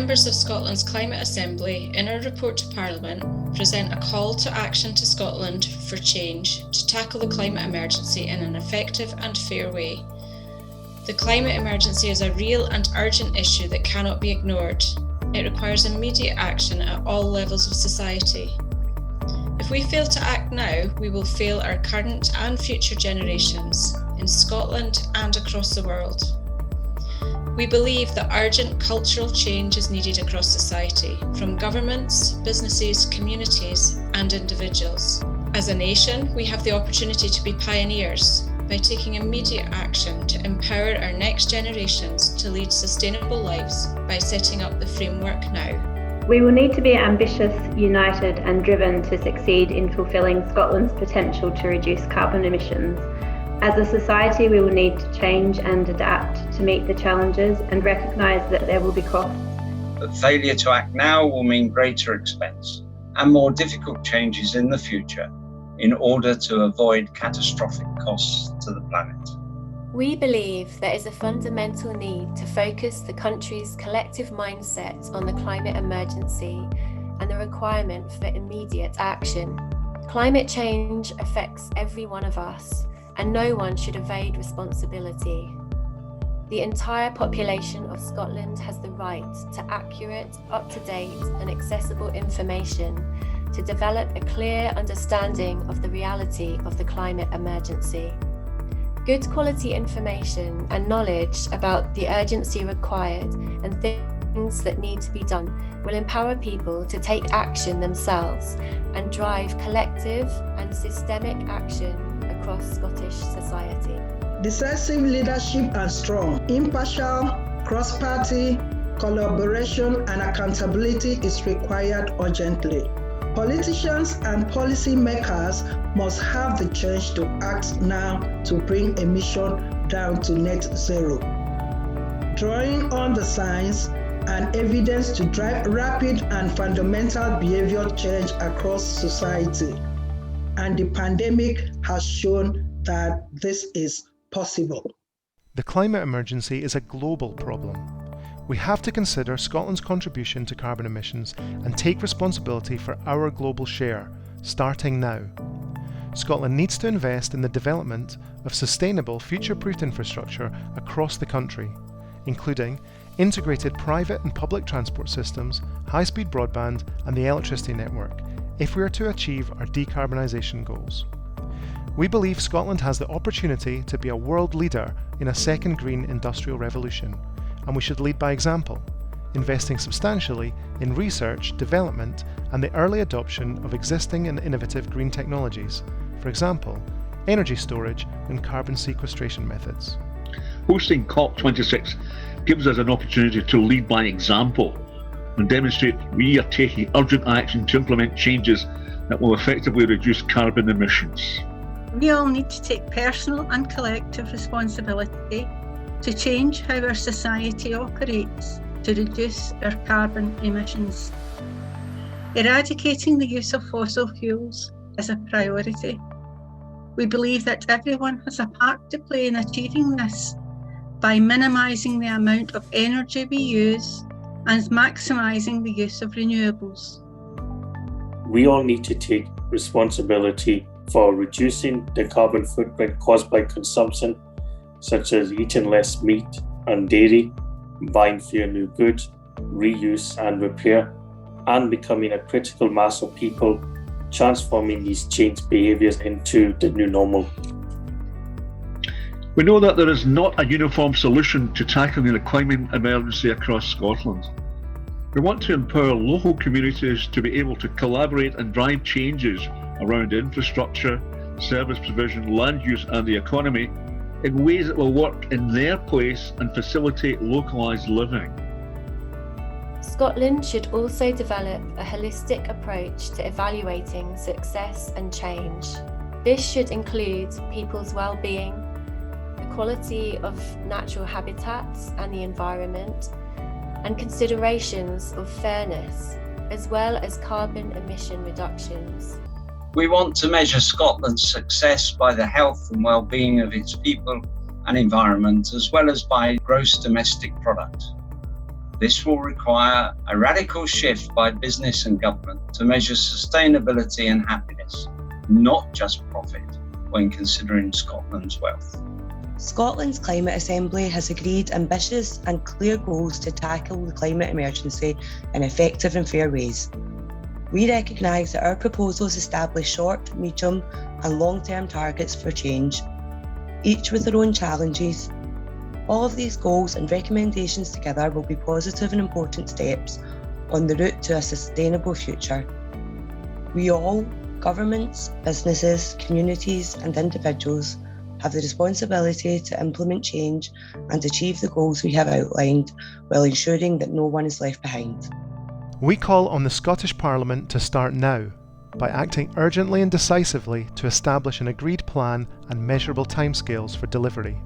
members of Scotland's Climate Assembly, in our report to Parliament, present a call to action to Scotland for change to tackle the climate emergency in an effective and fair way. The climate emergency is a real and urgent issue that cannot be ignored. It requires immediate action at all levels of society. If we fail to act now, we will fail our current and future generations in Scotland and across the world. We believe that urgent cultural change is needed across society, from governments, businesses, communities, and individuals. As a nation, we have the opportunity to be pioneers by taking immediate action to empower our next generations to lead sustainable lives by setting up the framework now. We will need to be ambitious, united and driven to succeed in fulfilling Scotland's potential to reduce carbon emissions. As a society, we will need to change and adapt to meet the challenges and recognise that there will be costs. But failure to act now will mean greater expense and more difficult changes in the future in order to avoid catastrophic costs to the planet. We believe there is a fundamental need to focus the country's collective mindset on the climate emergency and the requirement for immediate action. Climate change affects every one of us, and no one should evade responsibility. The entire population of Scotland has the right to accurate, up-to-date and accessible information to develop a clear understanding of the reality of the climate emergency. Good quality information and knowledge about the urgency required and things that need to be done will empower people to take action themselves and drive collective and systemic action across Scottish society. Decisive leadership and strong, impartial, cross-party collaboration and accountability is required urgently. Politicians and policymakers must have the change to act now to bring emissions down to net zero. Drawing on the science and evidence to drive rapid and fundamental behavior change across society. And the pandemic has shown that this is possible. The climate emergency is a global problem. We have to consider Scotland's contribution to carbon emissions and take responsibility for our global share, starting now. Scotland needs to invest in the development of sustainable future-proof infrastructure across the country, including integrated private and public transport systems, high-speed broadband and the electricity network, if we are to achieve our decarbonisation goals. We believe Scotland has the opportunity to be a world leader in a second green industrial revolution, and we should lead by example, investing substantially in research, development and the early adoption of existing and innovative green technologies, for example, energy storage and carbon sequestration methods. Hosting COP26 gives us an opportunity to lead by example and demonstrate we are taking urgent action to implement changes that will effectively reduce carbon emissions. We all need to take personal and collective responsibility to change how our society operates to reduce our carbon emissions. Eradicating the use of fossil fuels is a priority. We believe that everyone has a part to play in achieving this by minimising the amount of energy we use and maximising the use of renewables. We all need to take responsibility for reducing the carbon footprint caused by consumption, such as eating less meat and dairy, buying fewer new goods, reuse and repair, and becoming a critical mass of people, transforming these changed behaviours into the new normal. We know that there is not a uniform solution to tackling the climate emergency across Scotland. We want to empower local communities to be able to collaborate and drive changes around infrastructure, service provision, land use and the economy in ways that will work in their place and facilitate localised living. Scotland should also develop a holistic approach to evaluating success and change. This should include people's well-being, the quality of natural habitats and the environment, and considerations of fairness, as well as carbon emission reductions. We want to measure Scotland's success by the health and well-being of its people and environment, as well as by gross domestic product. This will require a radical shift by business and government to measure sustainability and happiness, not just profit, when considering Scotland's wealth. Scotland's Climate Assembly has agreed ambitious and clear goals to tackle the climate emergency in effective and fair ways. We recognise that our proposals establish short, medium and long-term targets for change, each with their own challenges. All of these goals and recommendations together will be positive and important steps on the route to a sustainable future. We all, governments, businesses, communities and individuals, have the responsibility to implement change and achieve the goals we have outlined while ensuring that no one is left behind. We call on the Scottish Parliament to start now by acting urgently and decisively to establish an agreed plan and measurable timescales for delivery.